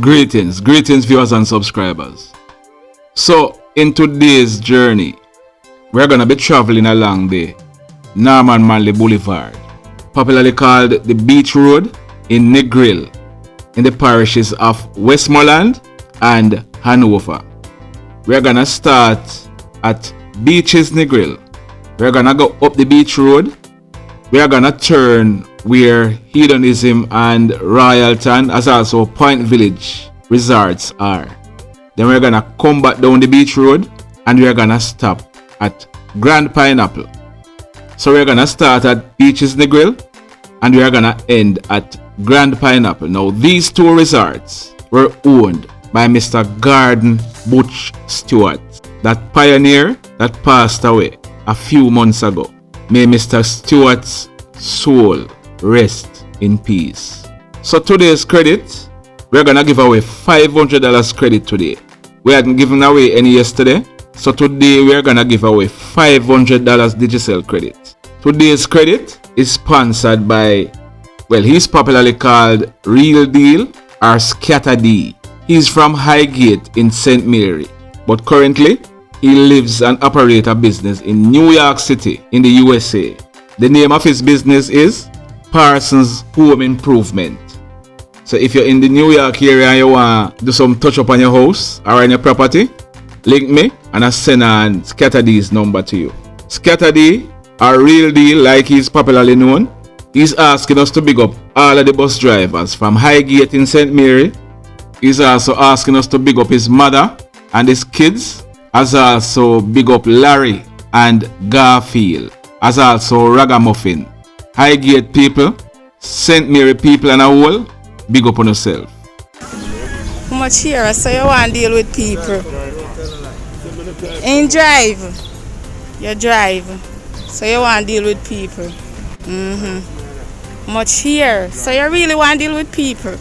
Greetings viewers and subscribers. So in today's journey, we're gonna be traveling along the Norman Manley Boulevard, popularly called the Beach Road in Negril, in the parishes of Westmoreland and Hanover. We're gonna start at Beaches Negril. We're gonna go up the Beach Road. We're gonna turn where Hedonism and Royalton, as also Point Village resorts are. Then we're gonna come back down the Beach Road and we're gonna stop at Grand Pineapple. So we're gonna start at Beaches Negril and we're gonna end at Grand Pineapple. Now these two resorts were owned by Mr. Garden Butch Stewart, that pioneer that passed away a few months ago. May Mr. Stewart's soul rest in peace. So today's credit, we're gonna give away $500 credit today. We hadn't given away any yesterday, so today we're gonna give away $500 Digicel credit. Today's credit is sponsored by, well, he's popularly called Real Deal or Scatter D. He's from Highgate in St. Mary, but currently he lives and operates a business in New York City in the USA. The name of his business is Parsons Home Improvement. So if you're in the New York area and you want to do some touch up on your house or on your property, link me and I'll send on Scatter D's number to you. Scatter D, or Real Deal like he's popularly known, he's asking us to big up all of the bus drivers from Highgate in St. Mary. He's also asking us to big up his mother and his kids, as also big up Larry and Garfield, as also Ragamuffin. Highgate people, St. Mary people and a whole, big up on yourself. How much here? So you want to deal with people. In drive. You drive. So you want to deal with people. Much here. So you really want to deal with people.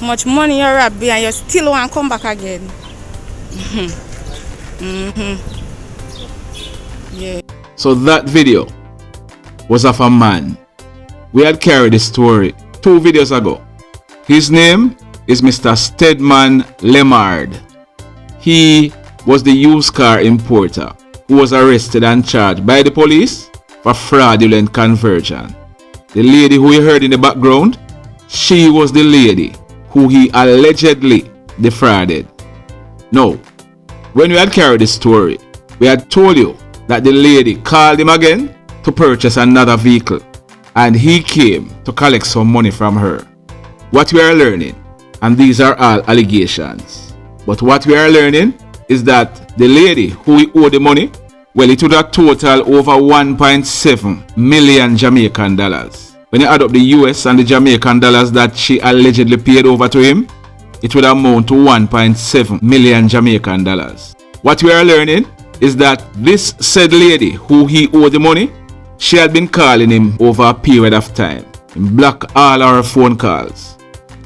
Much money you rob and you still want to come back again. Yeah. So that video was of a man. We had carried this story 2 videos ago. His name is Mr. Steadman Lemard. He was the used car importer who was arrested and charged by the police for fraudulent conversion. The lady who you heard in the background, she was the lady who he allegedly defrauded. Now, when we had carried this story, we had told you that the lady called him again to purchase another vehicle and he came to collect some money from her. What we are learning, and these are all allegations, but what we are learning is that the lady who he owed the money, well, it would have total over 1.7 million Jamaican dollars. When you add up the US and the Jamaican dollars that she allegedly paid over to him, it would amount to 1.7 million Jamaican dollars. What we are learning is that this said lady who he owed the money, she had been calling him over a period of time and blocked all our phone calls.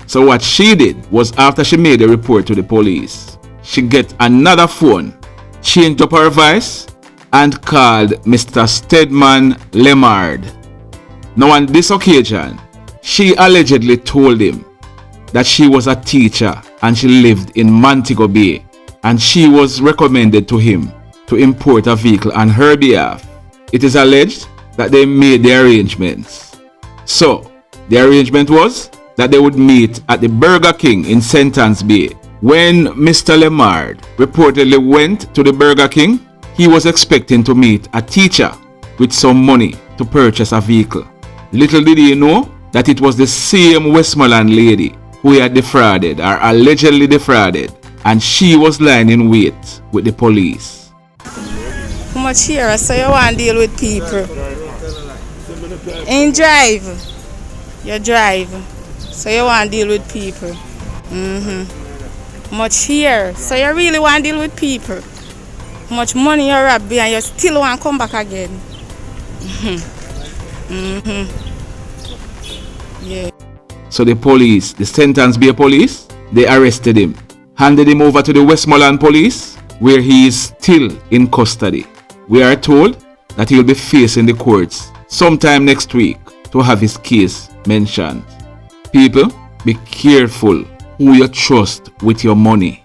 So what she did was, after she made a report to the police, she get another phone, changed up her voice and called Mr. Steadman Lemard. Now on this occasion, she allegedly told him that she was a teacher and she lived in Montego Bay and she was recommended to him to import a vehicle on her behalf. It is alleged that they made the arrangements. So the arrangement was that they would meet at the Burger King in Sentence Bay. When Mr. Lemard reportedly went to the Burger King, he was expecting to meet a teacher with some money to purchase a vehicle. Little did he know that it was the same Westmoreland lady who he had defrauded or allegedly defrauded, and she was lying in wait with the police. How much here? So you want to deal with people. In drive. You drive. So you want to deal with people. Much here. So you really want to deal with people. Much money you rob and you still want to come back again. Yeah. So the police, the Sentence Bay police, they arrested him, handed him over to the Westmoreland police, where he is still in custody. We are told that he will be facing the courts sometime next week to have his case mentioned. People, be careful who you trust with your money.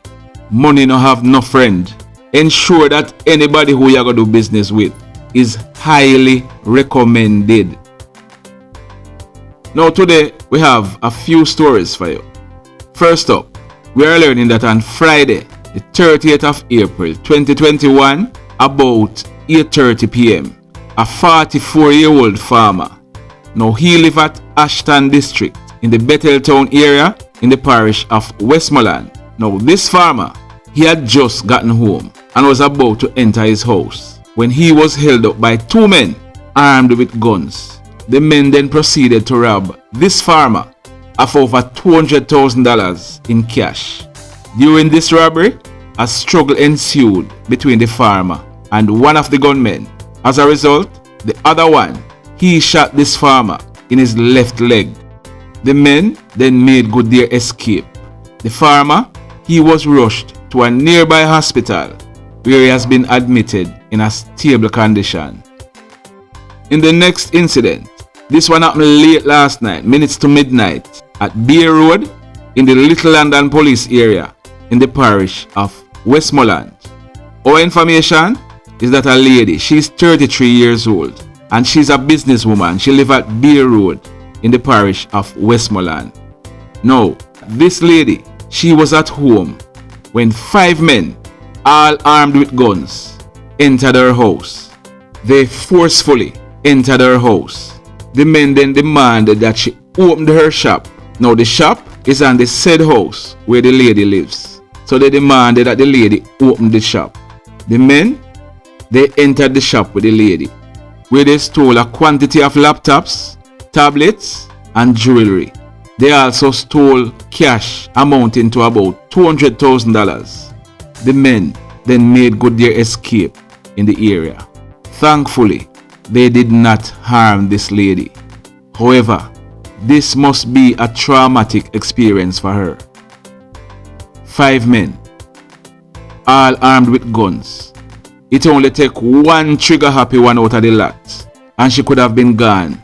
Money no have no friend. Ensure that anybody who you're going to do business with is highly recommended. Now today we have a few stories for you. First up, we are learning that on Friday, the 30th of April 2021, about 8:30 p.m., a 44-year-old farmer, now he lives at Ashton District in the Betheltown area in the parish of Westmoreland. Now this farmer, he had just gotten home and was about to enter his house when he was held up by two men armed with guns. The men then proceeded to rob this farmer of over $200,000 in cash. During this robbery, a struggle ensued between the farmer and one of the gunmen. As a result, the other one, he shot this farmer in his left leg. The men then made good their escape. The farmer, he was rushed to a nearby hospital where he has been admitted in a stable condition. In the next incident, this one happened late last night, minutes to midnight, at Beer Road in the Little London Police area in the parish of Westmoreland. Our information is that a lady, she's 33 years old and she's a businesswoman. She lives at Beer Road in the parish of Westmoreland. Now, this lady, she was at home when 5 men, all armed with guns, entered her house. They forcefully entered her house. The men then demanded that she opened her shop. Now the shop is on the said house where the lady lives. So they demanded that the lady open the shop. The men, they entered the shop with the lady, where they stole a quantity of laptops, tablets, and jewelry. They also stole cash amounting to about $200,000. The men then made good their escape in the area. Thankfully, they did not harm this lady. However, this must be a traumatic experience for her. 5 men, all armed with guns. It only took one trigger-happy one out of the lot, and she could have been gone.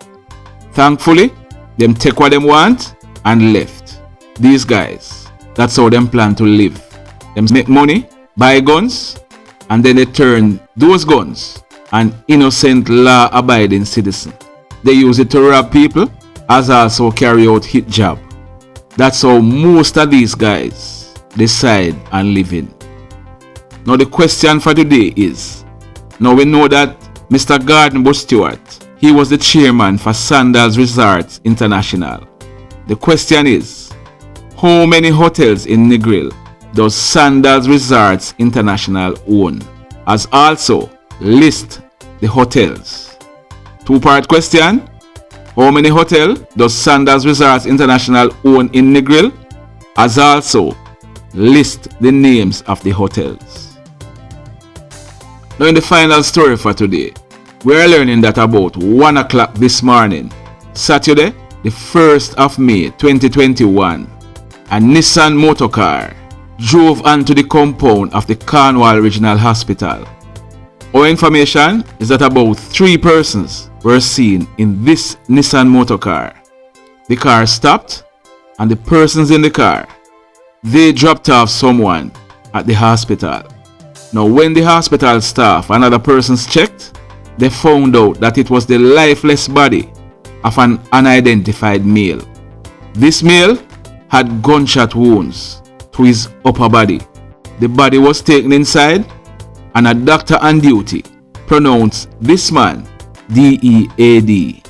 Thankfully, them take what them want and left. These guys, that's how them plan to live. Them make money, buy guns, and then they turn those guns an innocent law-abiding citizen. They use it to rob people as also carry out hit job. That's how most of these guys decide on living. Now the question for today is, now we know that Mr. Gordon Bush Stewart, he was the chairman for Sandals Resorts International. The question is, how many hotels in Negril does Sandals Resorts International own? As also list the hotels. 2-part question. How many hotels does Sandals Resorts International own in Negril? As also list the names of the hotels. Now in the final story for today, we are learning that about 1 o'clock this morning, Saturday, the 1st of May 2021, a Nissan motorcar drove onto the compound of the Cornwall Regional Hospital. Our information is that about 3 persons were seen in this Nissan motorcar. The car stopped and the persons in the car, they dropped off someone at the hospital. Now when the hospital staff and other persons checked, they found out that it was the lifeless body of an unidentified male. This male had gunshot wounds to his upper body. The body was taken inside and a doctor on duty pronounced this man DEAD.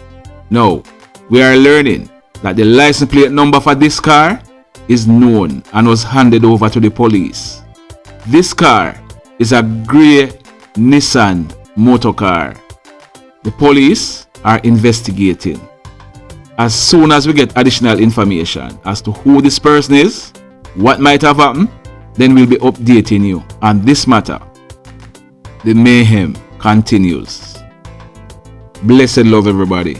Now, we are learning that the license plate number for this car is known and was handed over to the police. This car is a grey Nissan motorcar. The police are investigating. As soon as we get additional information as to who this person is, what might have happened, then we'll be updating you on this matter. The mayhem continues. Blessed love, everybody.